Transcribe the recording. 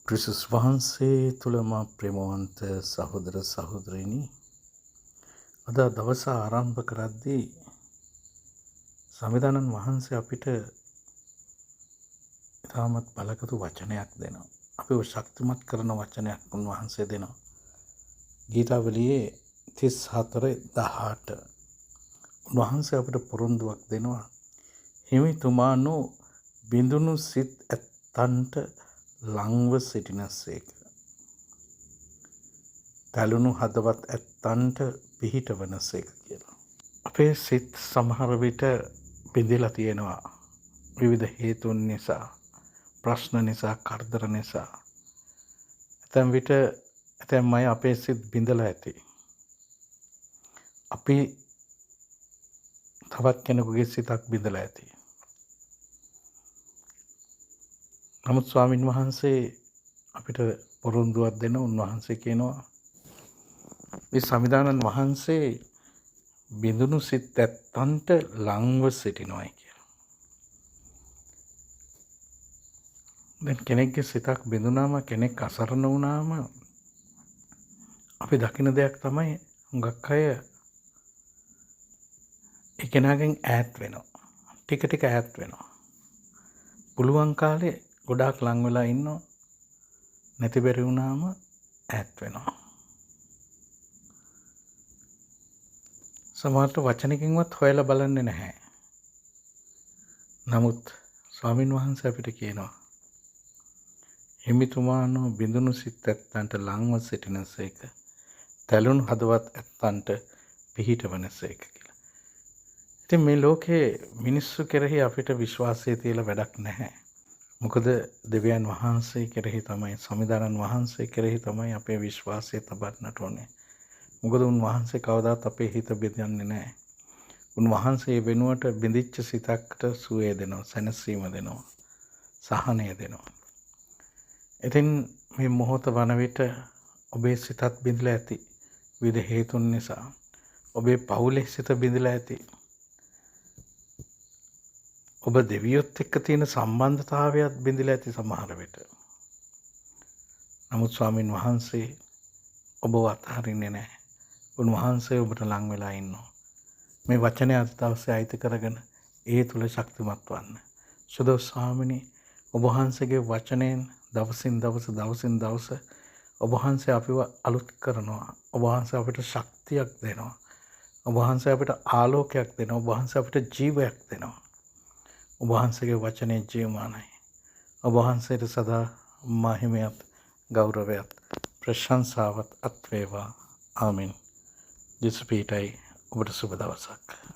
ක්‍රිස්තුස් වහන්සේ තුළම ප්‍රේමවන්ත සහෝදර සහෝදරිනි, අද දවස ආරම්භ කරද්දී සංවිධානන් වහන්සේ අපිට ඉතාමත් බලගතු වචනයක් දෙනවා. අපිව ශක්තිමත් කරන වචනයක් උන්වහන්සේ දෙනවා. ගීතාවලියේ 34:18 උන්වහන්සේ අපිට පොරොන්දුවක් දෙනවා. හිමිතුමානු බිඳුණු සිත් ඇත්තන්ට ලංව සිටිනසේක. තැළුණු හදවත් ඇත්තන්ට පිහිටවනසේක කියලා. අපේ සිත් සමහර විට බිඳිලා තියෙනවා. විවිධ හේතුන් නිසා, ප්‍රශ්න නිසා, කරදර නිසා. ඇතැම් විට ඇතැම් අය අපේ සිත් බිඳලා ඇති. අපි තවත් කෙනෙකුගේ සිතක් බිඳලා ඇති. නමුත් ස්වාමින් වහන්සේ අපිට පොරොන්දුවක් දෙන උන්වහන්සේ කියනවා මේ සංවිධානන් වහන්සේ බිඳුණු සිත් ඇත්තන්ට ලංව සිටිනවායි කියලා. දැන් කෙනෙක්ගේ සිතක් බිඳුනාම, කෙනෙක් අසරණ වුණාම අපි දකින දෙයක් තමයි හුඟක් අය ඒ කෙනාගෙන් ඈත් වෙනවා. ටික ටික ඈත් වෙනවා. පුළුවන් කාලේ ගොඩාක් ලං වෙලා ඉන්නවා. නැති බැරි වුණාම ඈත් වෙනවා. සමහරට වචනකින්වත් හොයලා බලන්නේ නැහැ. නමුත් ස්වාමින් වහන්සේ අපිට කියනවා හිමිතුමානෝ බිඳුණු සිත් ඇත්තන්ට ලංව සිටිනසේක. තැළුණු හදවත් ඇත්තන්ට පිහිටවනසේක කියලා. ඉතින් මේ ලෝකේ මිනිස්සු කෙරෙහි අපිට විශ්වාසය තියලා වැඩක් නැහැ. මොකද දෙවියන් වහන්සේ කෙරෙහි තමයි, සංවිධානන් වහන්සේ කෙරෙහි තමයි අපේ විශ්වාසය තබන්නට ඕනේ. මොකද උන්වහන්සේ කවදාත් අපේ හිත බෙදන්නේ නැහැ. උන්වහන්සේ වෙනුවට බිඳිච්ච සිතකට සුවය දෙනවා, සැනසීම දෙනවා, සහනය දෙනවා. ඉතින් මේ මොහොත වන විට ඔබේ සිතත් බිඳලා ඇති. විවිධ හේතුන් නිසා ඔබේ පවුලේ සිත බිඳලා ඇති. ඔබ දෙවියොත් එක්ක තියෙන සම්බන්ධතාවයත් බිඳලා ඇති සමහර විට. නමුත් ස්වාමින් වහන්සේ ඔබව අත්හරින්නේ නැහැ. උන්වහන්සේ ඔබට ලං වෙලා ඉන්නවා. මේ වචනය අද දවසේ අයිති කරගෙන ඒ තුල ශක්තිමත් වන්න. සුදෝ ස්වාමිනී, ඔබ වහන්සේගේ වචනයෙන් දවසින් දවස ඔබ වහන්සේ අපිව අලුත් කරනවා. ඔබ වහන්සේ අපිට ශක්තියක් දෙනවා. ඔබ වහන්සේ අපිට ආලෝකයක් දෙනවා. ඔබ වහන්සේ අපිට ජීවයක් දෙනවා. ඔබ වහන්සේගේ වචනේ ජීවමානයි. ඔබ වහන්සේට සදා මහිමයත්, ගෞරවයත්, ප්‍රශංසාවත් අත් වේවා. ආමෙන්. ජේසුස් පීඨයි. ඔබට සුබ දවසක්.